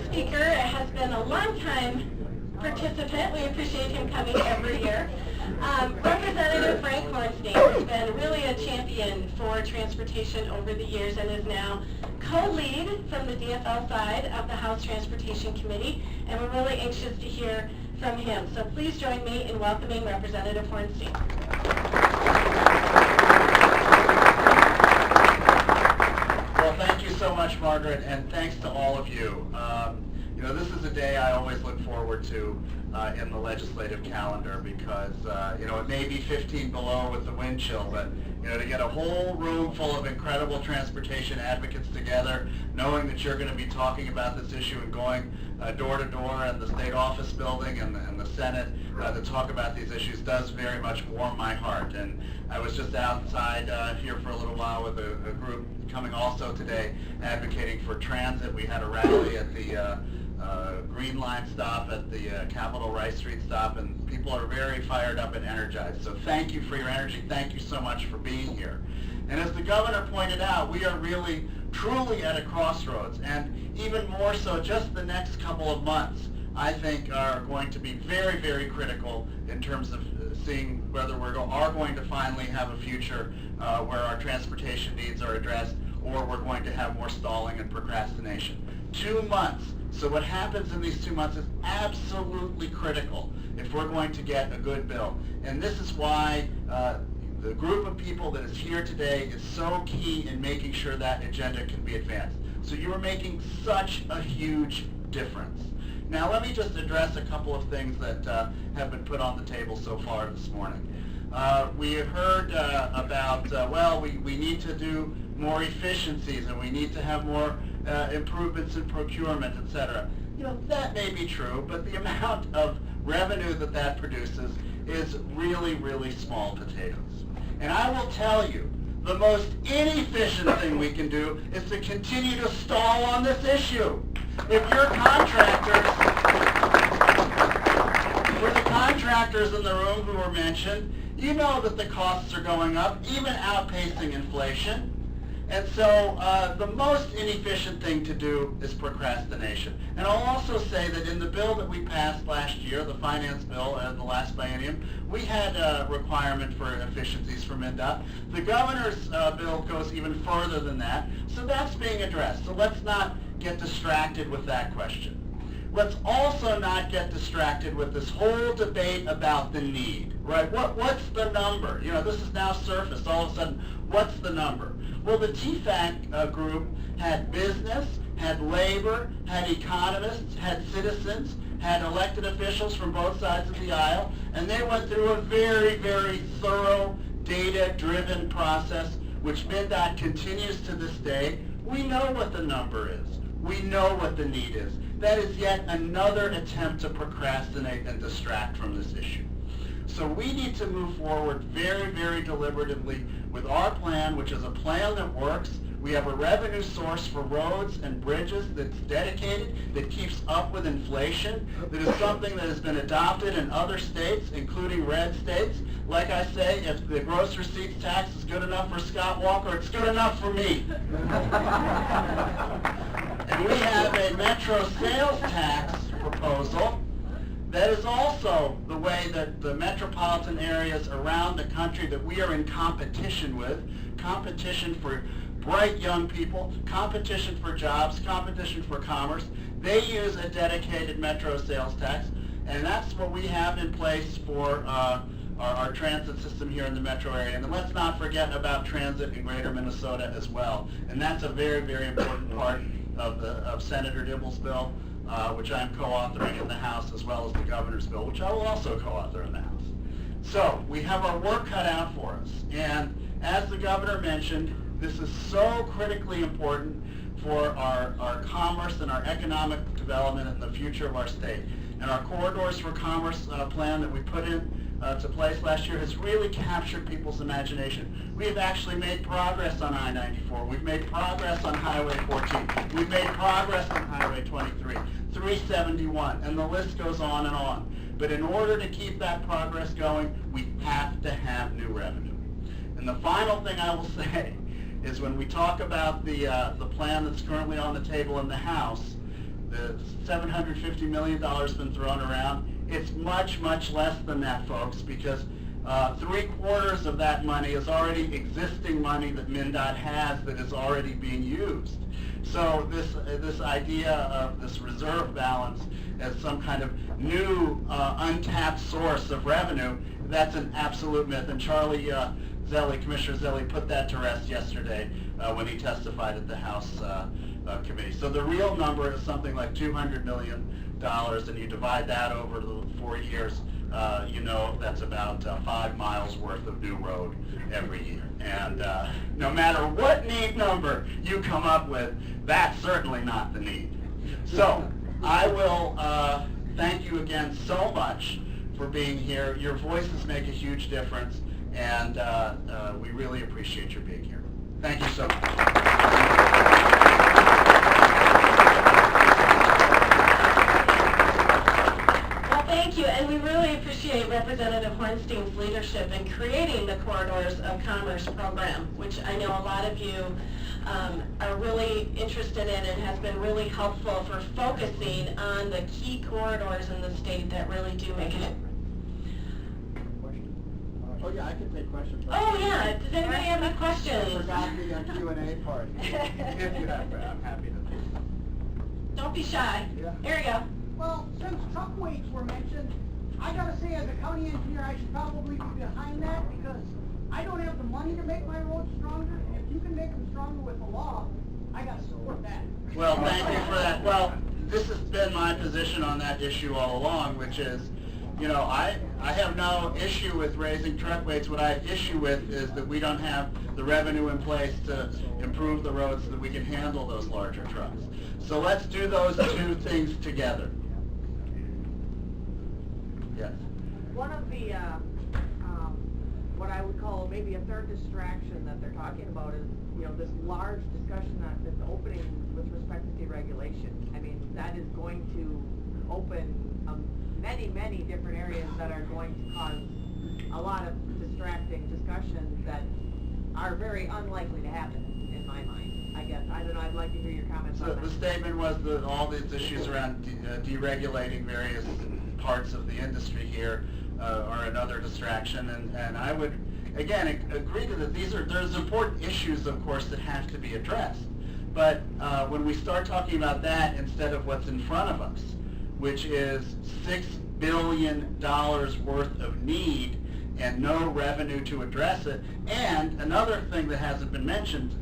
speaker has been a long-time participant. We appreciate him coming every year. Representative Frank Hornstein has been really a champion for transportation over the years and is now co-lead from the DFL side of the House Transportation Committee, and we're really anxious to hear from him. So please join me in welcoming Representative Hornstein. Well, thank you so much, Margaret, and thanks to all of you. You know, this is a day I always look forward to in the legislative calendar because, you know, it may be 15 below with the wind chill, but, you know, to get a whole room full of incredible transportation advocates together, knowing that you're going to be talking about this issue and going door to door in the state office building and the Senate to talk about these issues does very much warm my heart. And I was just outside here for a little while with a group coming also today advocating for transit. We had a rally at the Green Line stop at the Capitol Rice Street stop, and people are very fired up and energized. So thank you for your energy. Thank you so much for being here. And as the governor pointed out, we are really, truly at a crossroads, and even more so just the next couple of months, I think, are going to be very, very critical in terms of seeing whether we are going to finally have a future where our transportation needs are addressed, or we're going to have more stalling and procrastination. 2 months. So what happens in these 2 months is absolutely critical if we're going to get a good bill. And this is why the group of people that is here today is so key in making sure that agenda can be advanced. So you are making such a huge difference. Now let me just address a couple of things that have been put on the table so far this morning. We have heard about, well, we need to do more efficiencies and we need to have more improvements in procurement, etc. You know, that may be true, but the amount of revenue that produces is really, really small potatoes. And I will tell you, the most inefficient thing we can do is to continue to stall on this issue. If your contractors, for the contractors in the room who were mentioned, you know that the costs are going up, even outpacing inflation. And so the most inefficient thing to do is procrastination. And I'll also say that in the bill that we passed last year, the finance bill in the last biennium, we had a requirement for efficiencies for MnDOT. The governor's bill goes even further than that, so that's being addressed. So let's not get distracted with that question. Let's also not get distracted with this whole debate about the need, right? What's the number? You know, this is now surfaced all of a sudden. What's the number? Well, the TFAC group had business, had labor, had economists, had citizens, had elected officials from both sides of the aisle, and they went through a very, very thorough, data-driven process, which MnDOT continues to this day. We know what the number is. We know what the need is. That is yet another attempt to procrastinate and distract from this issue. So we need to move forward very, very deliberatively with our plan, which is a plan that works. We have a revenue source for roads and bridges that's dedicated, that keeps up with inflation, that is something that has been adopted in other states, including red states. Like I say, if the gross receipts tax is good enough for Scott Walker, it's good enough for me. And we have a metro sales tax proposal that is also the way that the metropolitan areas around the country that we are in competition with, competition for bright young people, competition for jobs, competition for commerce. They use a dedicated metro sales tax, and that's what we have in place for our transit system here in the metro area. And let's not forget about transit in greater Minnesota as well. And that's a very, very important part of Senator Dibble's bill, which I'm co-authoring in the House, as well as the governor's bill, which I will also co-author in the House. So we have our work cut out for us. And as the governor mentioned, this is so critically important for our commerce and our economic development and the future of our state. And our Corridors for Commerce plan that we put in to place last year has really captured people's imagination. We have actually made progress on I-94. We've made progress on Highway 14. We've made progress on Highway 23, 371, and the list goes on and on. But in order to keep that progress going, we have to have new revenue. And the final thing I will say is when we talk about the plan that's currently on the table in the House, the $750 million been thrown around. It's much, much less than that, folks, because 3/4 of that money is already existing money that MnDOT has that is already being used. So this idea of this reserve balance as some kind of new untapped source of revenue, that's an absolute myth. And Charlie Zelli, Commissioner Zelli, put that to rest yesterday when he testified at the House committee. So the real number is something like $200 million, and you divide that over the 4 years, you know that's about 5 miles worth of new road every year. And no matter what need number you come up with, that's certainly not the need. So I will thank you again so much for being here. Your voices make a huge difference, and we really appreciate your being here. Thank you so much. Thank you, and we really appreciate Representative Hornstein's leadership in creating the Corridors of Commerce program, which I know a lot of you are really interested in and has been really helpful for focusing on the key corridors in the state that really do make it. Oh yeah, I can take questions. Oh yeah, does anybody have any questions? I forgot the Q&A part. If you have, I'm happy to. Don't be shy. Yeah. Here we go. Well, since truck weights were mentioned, I gotta say, as a county engineer, I should probably be behind that, because I don't have the money to make my roads stronger, and if you can make them stronger with the law, I gotta support that. Well, thank you for that. Well, this has been my position on that issue all along, which is, you know, I have no issue with raising truck weights. What I have issue with is that we don't have the revenue in place to improve the roads so that we can handle those larger trucks. So let's do those two things together. Yes. One of the, what I would call maybe a third distraction that they're talking about is, you know, this large discussion that's opening with respect to deregulation. I mean, that is going to open many, many different areas that are going to cause a lot of distracting discussions that are very unlikely to happen, in my mind, I guess. I don't know, I'd like to hear your comments on that. The statement was that all these issues around deregulating various parts of the industry here are another distraction, and I would, again, agree to that. There's important issues, of course, that have to be addressed. But when we start talking about that instead of what's in front of us, which is $6 billion worth of need and no revenue to address it. And another thing that hasn't been mentioned,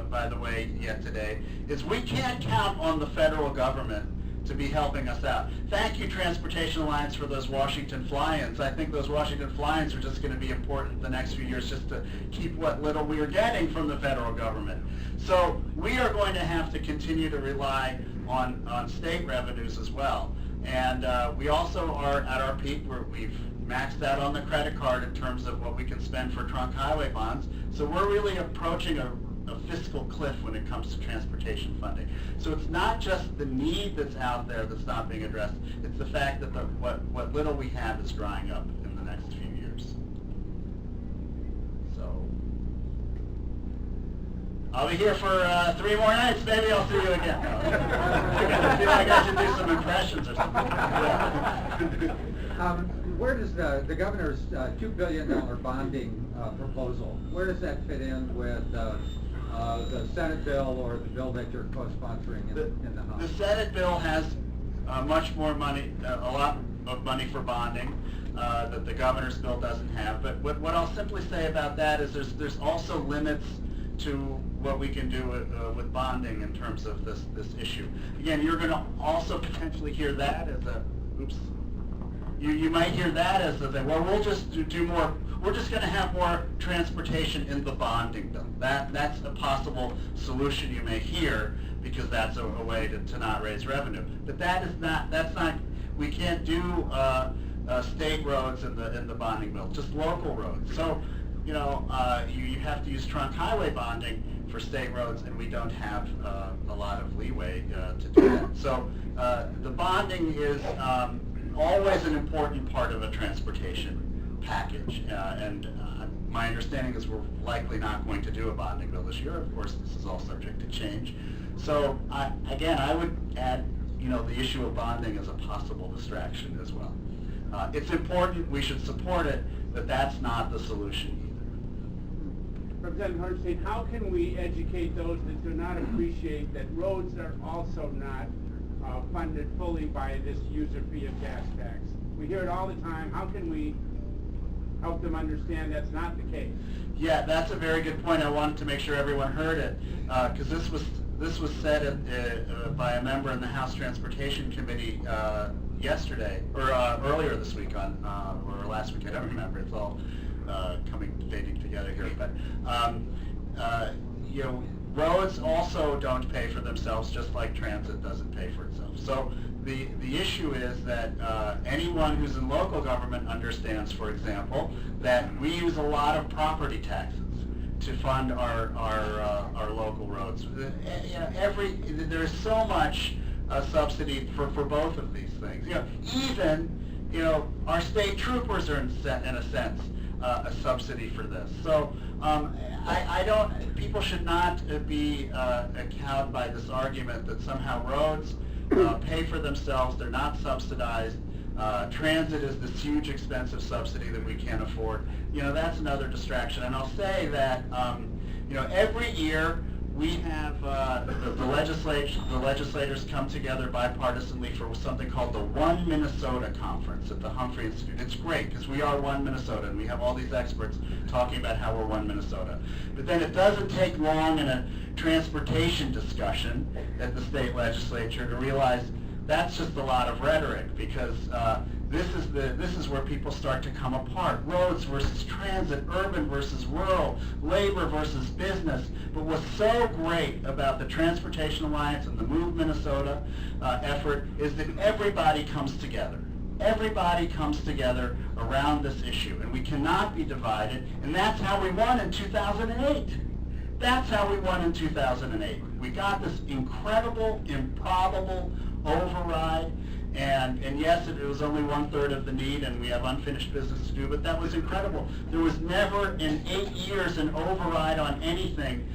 by the way, yet today, is we can't count on the federal government to be helping us out. Thank you, Transportation Alliance, for those Washington fly-ins. I think those Washington fly-ins are just going to be important the next few years, just to keep what little we are getting from the federal government. So we are going to have to continue to rely on state revenues as well. And we also are at our peak where we've maxed out on the credit card in terms of what we can spend for trunk highway bonds. So we're really approaching a fiscal cliff when it comes to transportation funding. So it's not just the need that's out there that's not being addressed, it's the fact that what little we have is drying up in the next few years. So I'll be here for 3 more nights. Maybe I'll see you again. I feel like I should do some impressions or something. Where does the governor's $2 billion bonding proposal, where does that fit in with the Senate bill or the bill that you're co-sponsoring in the House? The Senate bill has much more money, a lot of money for bonding that the governor's bill doesn't have. But what I'll simply say about that is there's also limits to what we can do with bonding in terms of this issue. Again, you're going to also potentially hear that as a, oops, you might hear that as the thing, well, we'll just do more, we're just going to have more transportation in the bonding bill. That's a possible solution you may hear, because that's a way to not raise revenue. But that's not, we can't do state roads in the bonding bill, just local roads. So, you know, you have to use trunk highway bonding for state roads, and we don't have a lot of leeway to do that. So the bonding is always an important part of a transportation package, and my understanding is we're likely not going to do a bonding bill this year. Of course, this is all subject to change. So again, I would add you know, the issue of bonding is a possible distraction as well. It's important, we should support it, but that's not the solution either. Representative Hornstein, how can we educate those that do not appreciate that roads are also not funded fully by this user fee of gas tax? We hear it all the time. How can we help them understand that's not the case? Yeah, that's a very good point. I wanted to make sure everyone heard it, because this was said by a member in the House Transportation Committee yesterday, or earlier this week or last week, I don't remember. It's all fading together here. But you know, roads also don't pay for themselves, just like transit doesn't pay for itself. So the issue is that anyone who's in local government understands, for example, that we use a lot of property taxes to fund our local roads. You know, there's so much subsidy for both of these things. You know, even, you know, our state troopers are in a sense a subsidy for this. So people should not be cowed by this argument that somehow roads pay for themselves, they're not subsidized. Transit is this huge expensive subsidy that we can't afford. You know, that's another distraction. And I'll say that, you know, every year we have the legislators come together bipartisanly for something called the One Minnesota Conference at the Humphrey Institute. It's great because we are one Minnesota and we have all these experts talking about how we're one Minnesota. But then it doesn't take long in a transportation discussion at the state legislature to realize that's just a lot of rhetoric, because this is where people start to come apart. Roads versus transit, urban versus rural, labor versus business. But what's so great about the Transportation Alliance and the Move Minnesota effort is that everybody comes together. Everybody comes together around this issue, and we cannot be divided, and that's how we won in 2008. That's how we won in 2008. We got this incredible, improbable override, and yes, it was only 1/3 of the need, and we have unfinished business to do, but that was incredible. There was never in 8 years an override on anything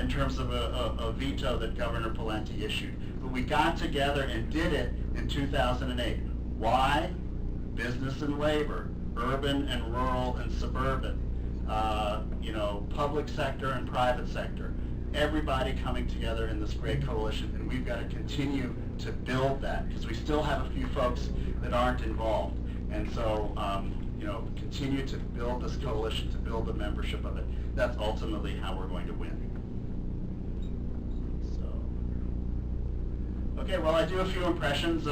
in terms of a veto that Governor Pawlenty issued. But we got together and did it in 2008. Why? Business and labor, urban and rural and suburban, you know, public sector and private sector. Everybody coming together in this great coalition, and we've got to continue to build that, because we still have a few folks that aren't involved. And so, you know, continue to build this coalition, to build the membership of it. That's ultimately how we're going to win. So, okay, well, I do a few impressions.